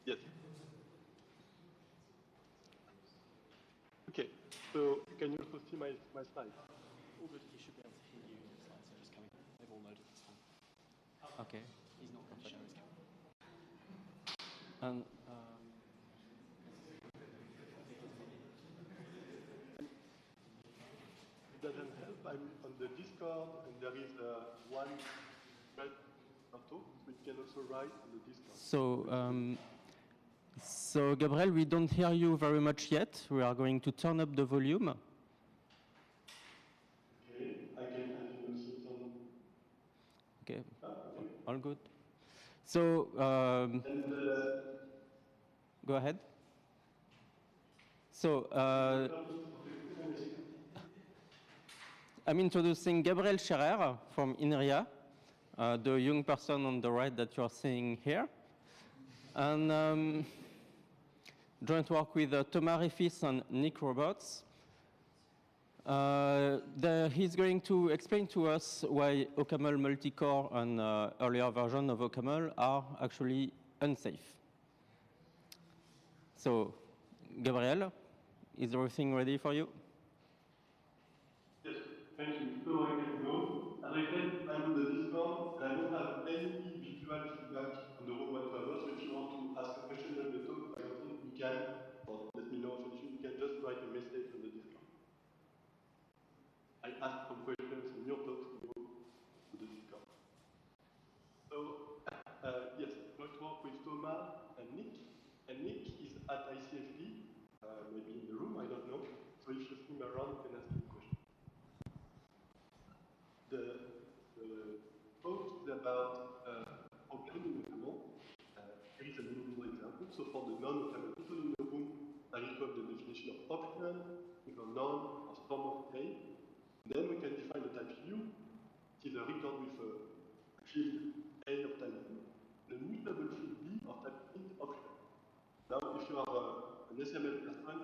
Yes. Okay, so can you also see my slides? All good, he should be able to hear you. The slides are just coming. They've all loaded this time. Okay. He's not going to share his camera. And it doesn't help. I'm on the Discord, and there is one thread auto, so you can also write on the Discord. So Gabriel, we don't hear you very much yet. We are going to turn up the volume. Okay, I can also some. Okay, okay. All good. So go ahead. So I'm introducing Gabriel Scherer from INRIA, the young person on the right that you're seeing here. And joint work with Thomas Réfis and Nick Roberts. He's going to explain to us why OCaml multi-core and earlier version of OCaml are actually unsafe. So, Gabriel, is everything ready for you? Yes, thank you. So I can go. As I said, I'm on the Discord, and I don't have any visual feedback on the room whatsoever, so if you want to ask a question on the talk, I don't think you can, or let me know of an issue, you can just write a message on the Discord. I asked some questions in your talk to go to the Discord. So, yes, I'm going to work with Thomas and Nick. And Nick is at ICFP, maybe in the room, I don't know. So if you see him around, you can ask him questions. The talk is about OCaml OCaml. Here is a mutable example. So for the non-OCaml people in the room, I recall the definition of optional, with a non or storm of A. Then we can define the type U, which is a record with a field A of type U, and a mutable field B of type int option. Now, if you are an SML person,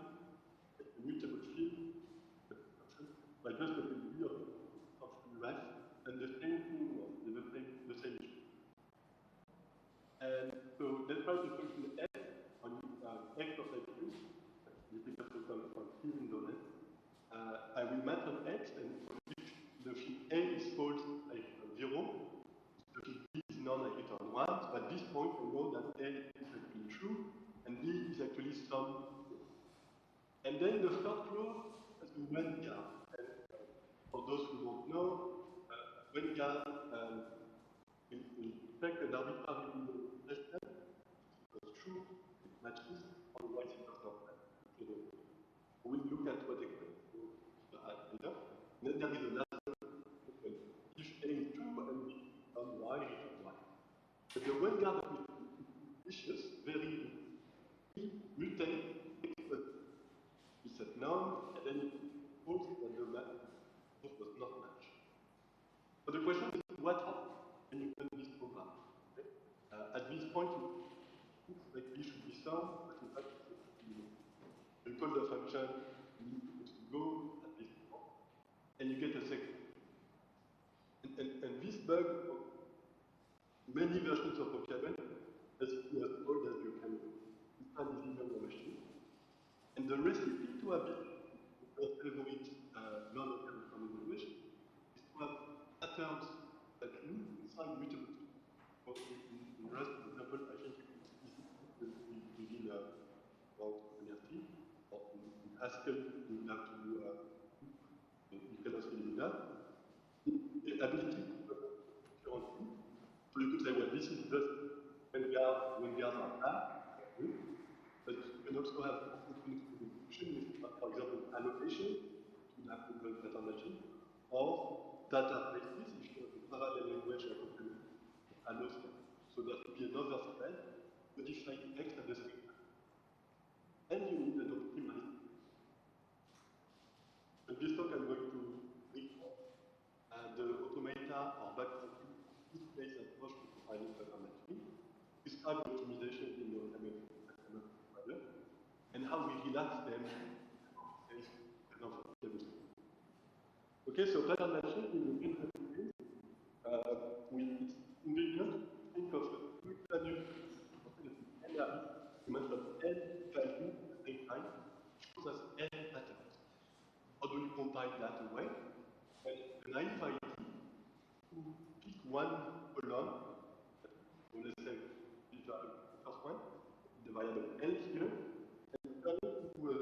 a mutable field option by just the B of ref, and the same thing, the same issue. And so let's try to function x on x of type U. This is also come from field in domain. I will map on x, and if the field A is false, I return 0. The field B is none, I return 1. So at this point, I know that A is actually true, and B is actually some. And then the third clause has the when guard. And for those who don't know, when guard will take an arbitrary test because true, it matches, otherwise it does not match. We'll look at what example later. Then there is another if A is true and B on Y, return Y. But the when guard is vicious, very mutate, you set none, and then it proves that the match does not match. But the question is, what happens when you run this program? Okay? At this point, it looks like B should be some, but in fact, you call the function, you to go at this point, and you get a second. And this bug, many versions of OCaml, basically as old as you can install in your machine. And the recipe to have your favorite non-OCaml from language is to have patterns that loop inside mutable. In Rust, for example, I think it's easy within about NRT, or in Haskell, you have to do, you can also do that. The ability to currently, so you could say, well, this is just when guards are bad, but you can also have function with, for example, allocation, to have to pattern matching, or databases, if you have a parallel language allows that. So there could be another thread modifying X at the same time. And you need an optimized. In this talk, I'm going to report the automata or back-to-place approach to profiling pattern matching, describe the optimization in the OCaml compiler, and how we relax them Okay, so pattern matching in the interface, it's convenient to think of a quick value ML24 you must have n value at the same time, which shows us n patterns. How do you compile that away? Well, the naive idea to pick one column, so let's say the first one, the variable L here, and turn it into a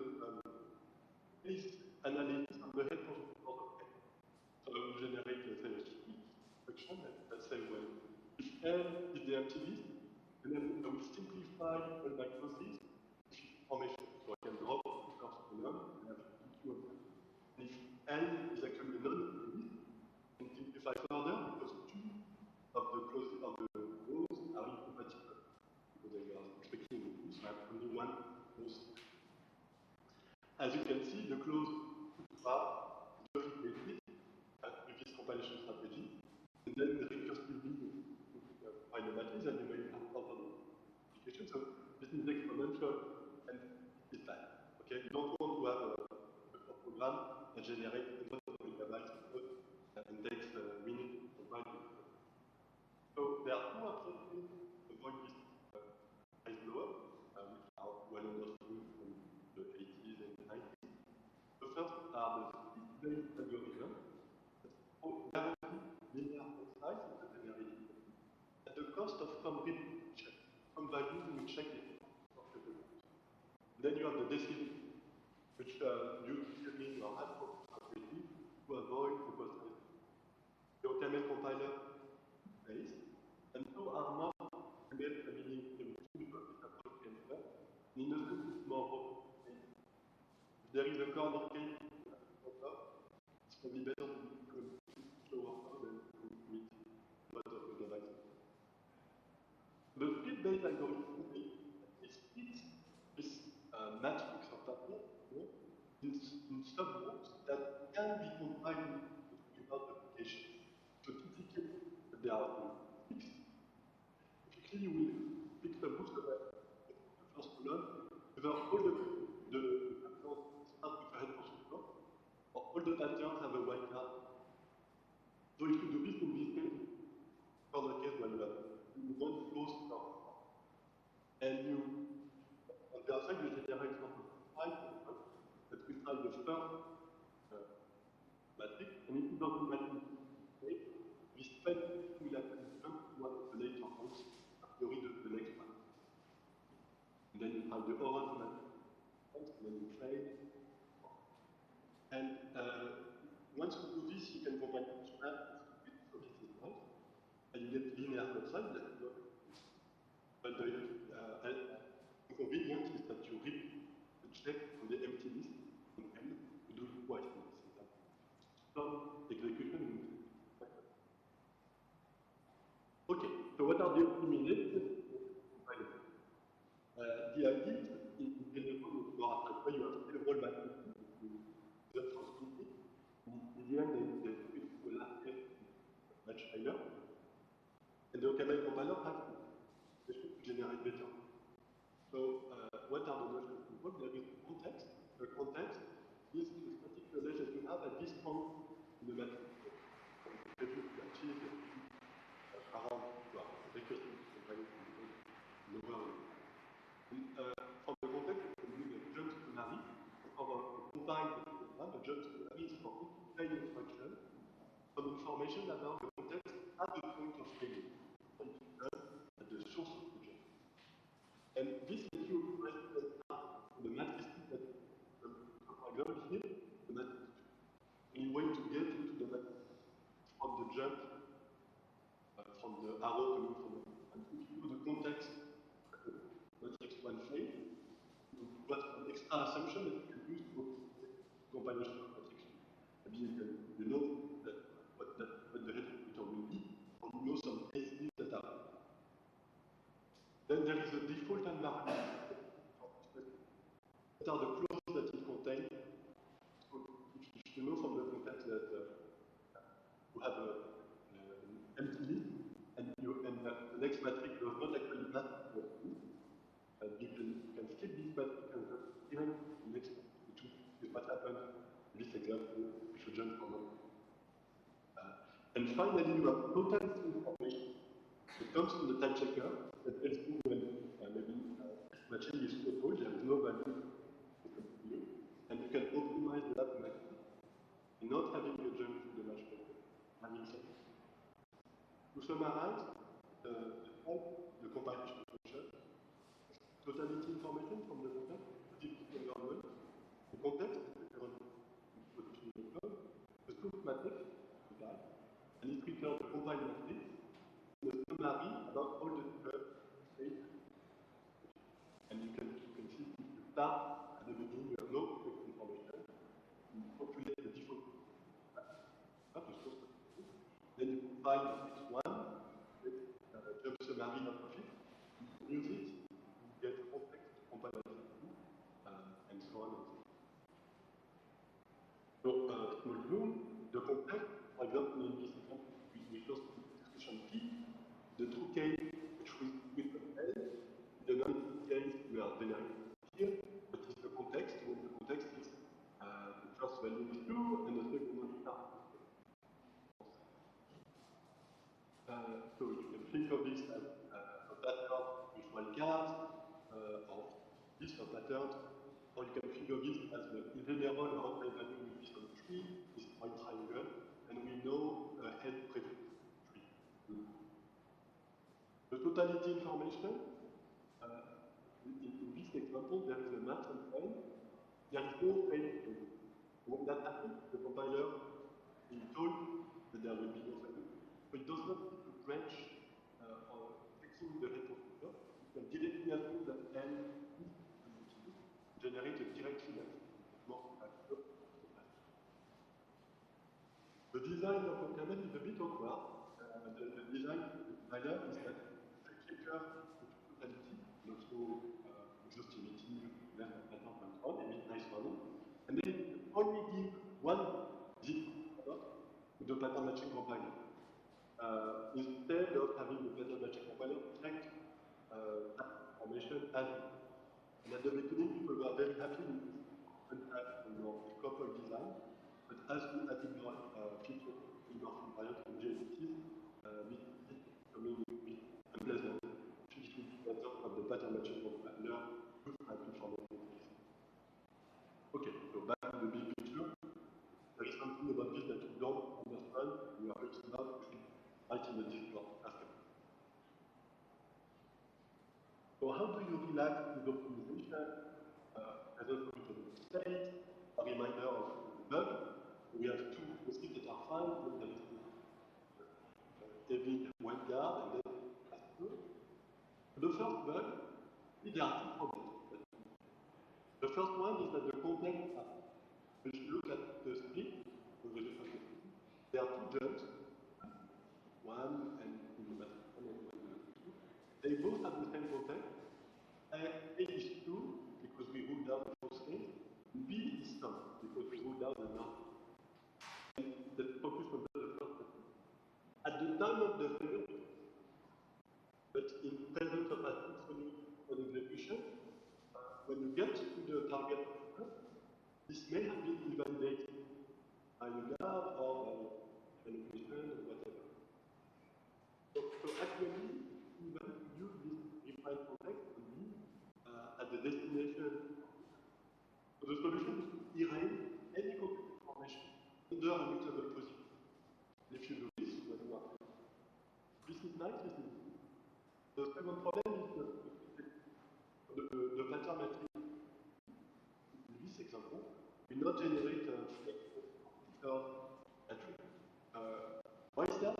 list analysis on the head of L. So I will generate, let's say, a split function, let's say, well, if L is the empty list, then I will simplify all my clauses with information. So I can drop the first column and have two of them. And if L is actually a non-empty list, and simplify further because two of the clauses of the rows are incompatible because they are expecting a two, so I have only one clause. As you can see, the clause are duplicated with this compilation strategy, and then the recursively find the matrix, and you may have other applications. So this is exponential and it's time. Okay, you don't want to have a program that generates a lot of megabytes of code and takes minutes to compile. So there are two approaches to avoid this price blow-up, which are well understood from the 80s and 90s. The first are the split-based algorithms. Guarantee linear size is the generality at the cost of some check, some value we check it. Then you have the decision, which usually mean you are appropriately to avoid the cost. The OCaml compiler based, and so are not ML meaning in innocent is more open. If there is a corner case, it's probably better to be slower than to meet a lot of megabytes. The split-based algorithm is split this matrix of data in subgroups that can be combined without duplication. So typically, they are fixed. Typically, you will pick the most of the first column, whether all the patterns start with a head constructor, or all the patterns have a wildcard. So if you do this in this case, for the case where you don't close now, and you, on the other side, you generate something that we try the first matrix, and if you don't matrix we spend will actually jump to one of the later ones, a priori the next one. And then you try the orange matrix, and then you fail. And once you do this, you can combine each map with this is right, and you get linear upside that you know. But the inconvenience is that you read the check on the empty list on M, you do it twice. Some execution. Okay, so what are the optimizations? The idea is in general, you have several matrices that transmit it. In the end, they will last much higher. And the OCaml compiler has to generate better. So, what are the notions involved? There is context. The context is the static knowledge that you have at this point in the matrix. That you achieve around recursive compiling lower. From the context, you can use a jump canary. For a compiled program, a jump canary is for each instruction some information about the context at the point of failure, at the source of the jump. And this is you the matrix that for example here, the matrix. And you want to get into the matrix from the jump, from the arrow coming from the and if you know the context matrix one fail, you got an extra assumption that you can use to compilation of matrix. Maybe you know that what the head computer will be, or you know some ACDs that are. Then there is a default environment. What are the clauses that it contains? So if you know from the context that you have an empty list, and the next matrix does not actually map to the list, you can skip this matrix and just even the next one, which is what happened in this example, if you jump from one. And finally, you have total information that comes from the type checker that tells you when maybe this matrix chain is total, there is no value to continue, and you can optimize that maximum and not having a jump to the match point. Having said that, to summarize, the compilation function, totality information from the context, deep environment, the context, the current production of the code, the truth matrix, the type, and it returns the compiled matrix, and a summary about all the different states. And you can see if you start at the beginning, you have no context information, you populate the default not the source code. Then you compile the next one, jump summary out of it, you use it, you get context to compile it, and so on and so on. So, small zoom, the context, for example, in this example, we first discussion P, the true case, which we compare, the non-true case, we are generating here, but it's the context, when the context is the first value is true, and the second one is not. So you can think of this as a pattern with wildcards, or this a pattern, or you can think of this as the general runtime value will be some tree, this white triangle, and we know head prefix tree. The totality information, in this example, there is a match and fail. There is no fail. When that happens, the compiler is told that there will be no fail. So it does not need to branch or fixing the retrofactor. You can directly assume that N is generate a direct feedback. The design of OCaml is a bit awkward. The design of the compiler is that the checker is totality, and also exhaustivity, left and pattern and so on, emit nice one. And then it only give one zip to the pattern matching compiler. Instead of having the pattern matching compiler check information as and at the beginning, people were very happy with this couple design, but as we added more features in our environment and JSPs, it becoming a bit unpleasant. It should be better of the pattern matching compiler with type information. Okay, so back to the big picture. There is something about this that you don't understand, you are looking up, you should write in the Discord after. So how do you relax with optimization? As a mutable state, a reminder of the bug. We have two processes that are fine. There is the heavy wildcard and then classical. The first bug, there are two problems. The first one is that the content, if you look at the split, there are two jumps, one and the they both have the same content. A is true because we rule down the false case. B is some because we rule down the non. And let's focus on the first one. At the time of the failure, but in presence of a successful execution, when you get to the target, this may have been invalidated by a guard or by an application or whatever. So actually, even use this refined context at the destination. So the solution is to erase any context information under a mutable position. And if you do this, what you are. This is nice, this is good. The second problem is the pattern matrix. In this example, we not generate a matrix. Why is that?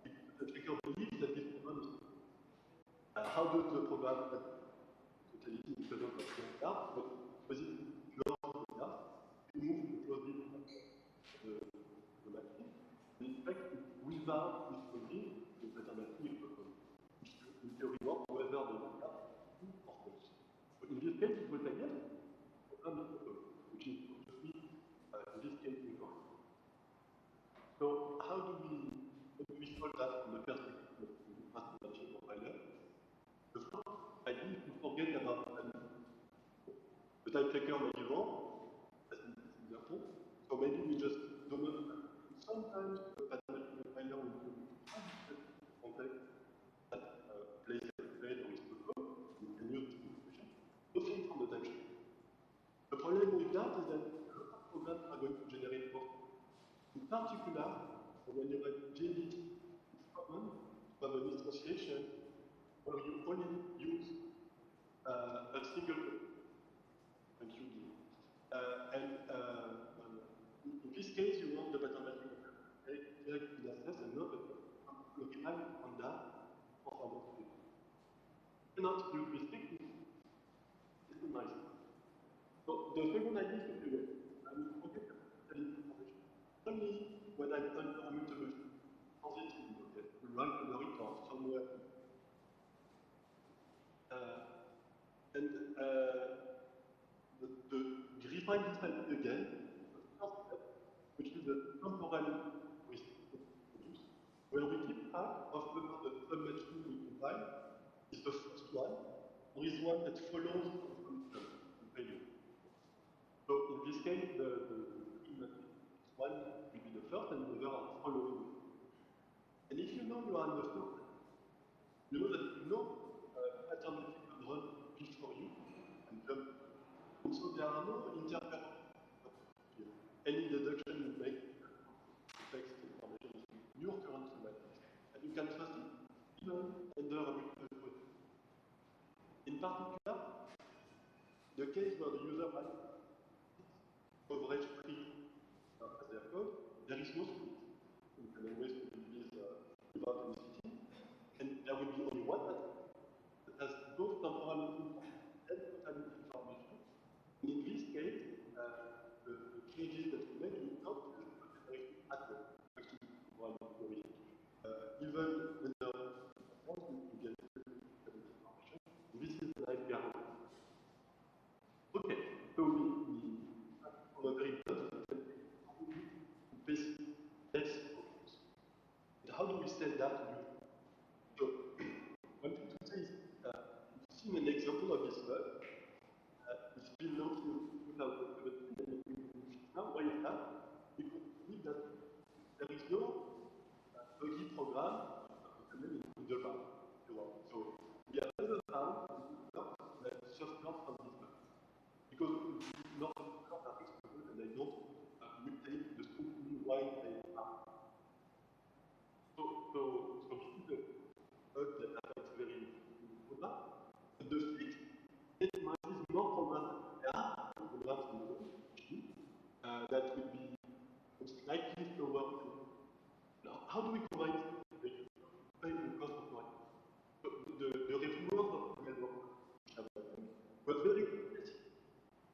Because the checker believes that this program is how does the program totality is present of the card, but positive close the card, we move the closing of the matrix. And in fact, without this closing, the pattern matrix will close. In theory, work whether the card is or false. But in this case, it will say yes, the program is closed, which is obviously in this case incorrect. So how do we solve that from the perspective of the pattern matching compiler? The first idea is to forget about the type checker may be wrong, as in this example. So maybe we just don't know. Sometimes the pattern compiler will do context that plays a trade or is code. We can use this information. that is that a lot of programs are going to generate more. In particular, when you have JDT, it's common to have an association where you only use a single QD. In this case, you want the mathematical direct access and not the rely on that performance. You cannot use this technique. It's nice. So the second idea is to do it. I will forget the information. Only when I'm under a mutable transiting, okay, to write the return somewhere. The refine this idea again, the first step, which is the temporal produce, where we keep track of whether the submachine we compile is the first one, or is one that follows from the value. So in this case, the one will be the first and the other are following. And if you know you are in the first, you know that you know pattern that you can run before you and jump. And so there are no interference. Any deduction you make text information is your current semantics. And you can trust it even under a mutable code. In particular, the case where the user has coverage free as their code, there is no split. You can always do this without any splitting. And there will be only one that has both temporal information and totality information. And in this case, the changes that we make will not use the directly at all. Actually, even when the you get totality information, this is the nice guarantee. Okay, so we on a very basic less focus. And how do we set that to do? So, one thing to say is, we've seen an example of this bug. It's been launched in 2017, and now why is that? Because we believe that there is no buggy program in the lab. So we have never found that suffered from this bug. Because not are exposed and they don't mutate the completely wide they are. So this is a bug that affects very little program. But the fix minimizes more programs programs in the world, that would be slightly slower. Now, how do we provide the cost of life? The reviewers of the network were very competitive.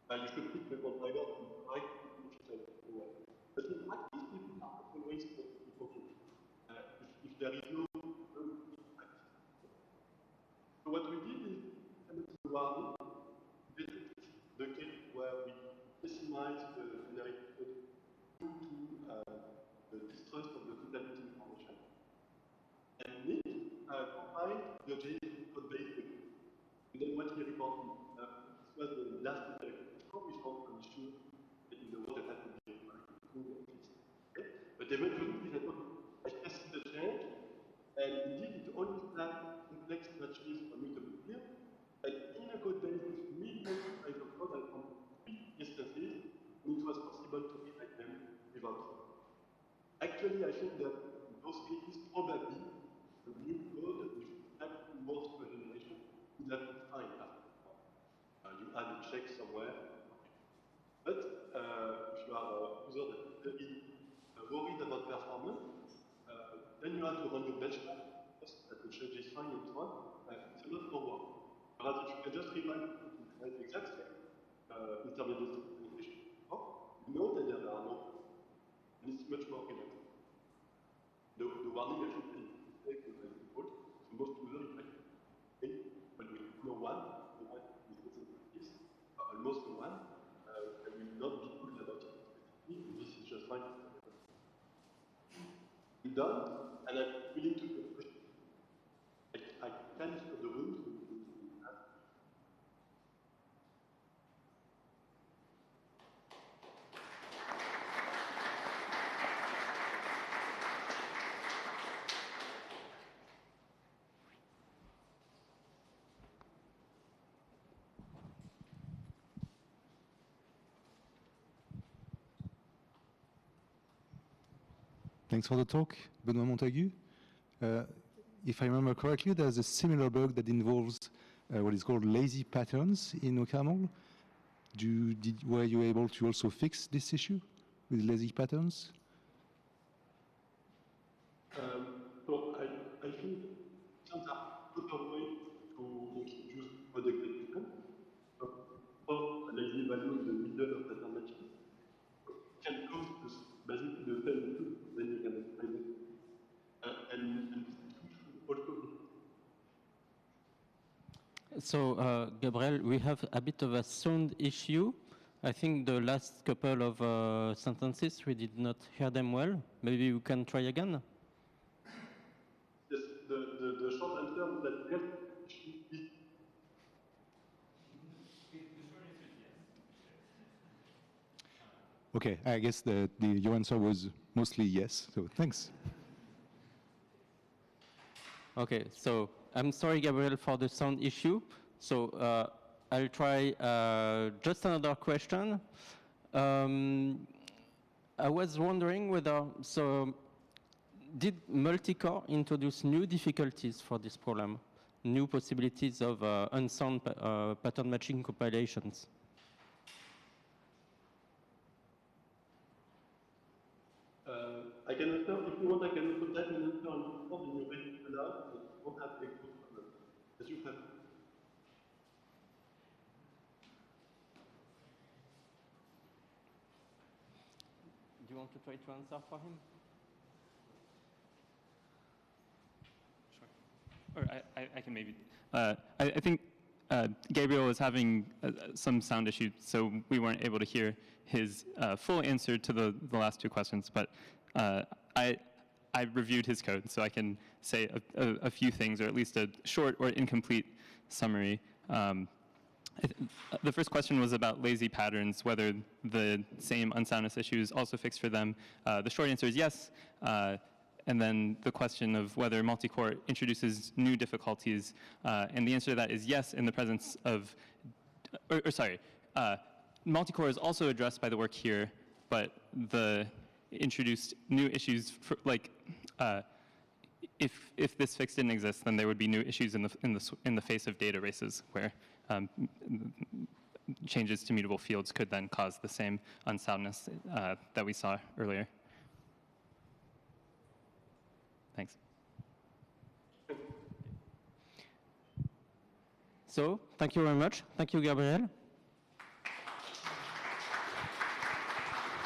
You should pick the compiler to write efficiently. But in practice, people are not always focused. If there is no practice. So what we did is the case where we pessimize the generated code due to the distrust of the totality information. And Nick compiled the JSON code base. And then what he reported, this was the last iteration. We found an issue in the world that had to be fixed. Okay? But eventually, we had I tested the change, and indeed, it only flagged complex matches for mutable here. And in a code base with millions of lines of code, I found 3 instances, and it was possible to rewrite them without trouble. Actually, I think that in those cases, probably the new code with slightly more generation would have been fine after. You add a check somewhere. But if you are a user that is very worried about performance, then you have to run your benchmark, that the change is fine and so on. It's a lot more work. Whereas if you can just remind the exact same intermediate implementation, you know that there are no, and it's much more relaxed. The warning I should say is mistake by default. So most users is like, okay, but we know one is missing this, almost one, and will not be good about it specifically, this is just fine. I'm done, and I'm willing to take a question. I can stop the room. Thanks for the talk, Benoît Montagu. If I remember correctly, there's a similar bug that involves what is called lazy patterns in OCaml. Were you able to also fix this issue with lazy patterns? So I think patterns are another way to introduce code execution. For a lazy value in the middle of pattern matching, can cause this basically the same issue, then you can explain it. And also. So, Gabriel, we have a bit of a sound issue. I think the last couple of sentences, we did not hear them well. Maybe we can try again? Yes, the short answer is that yes, it should be. Okay, I guess your answer was mostly yes, so thanks. Okay, so I'm sorry, Gabriel, for the sound issue. So I'll try just another question. I was wondering whether, so did multicore introduce new difficulties for this problem? New possibilities of unsound pattern matching compilations? I can answer, if you want, I can also type an answer on the board and you read it aloud, but you won't have echo problem, as you have. Do you want to try to answer for him? Sure. Or I can maybe. I think Gabriel was having some sound issues, so we weren't able to hear his full answer to the last two questions. But I reviewed his code, so I can say a few things, or at least a short or incomplete summary. The first question was about lazy patterns, whether the same unsoundness issue is also fixed for them. The short answer is yes. And then the question of whether multicore introduces new difficulties, and the answer to that is yes, in the presence of, multicore is also addressed by the work here, but the introduced new issues, for, like, if this fix didn't exist, then there would be new issues in the face of data races, where changes to mutable fields could then cause the same unsoundness that we saw earlier. Thanks. So, thank you very much. Thank you, Gabriel.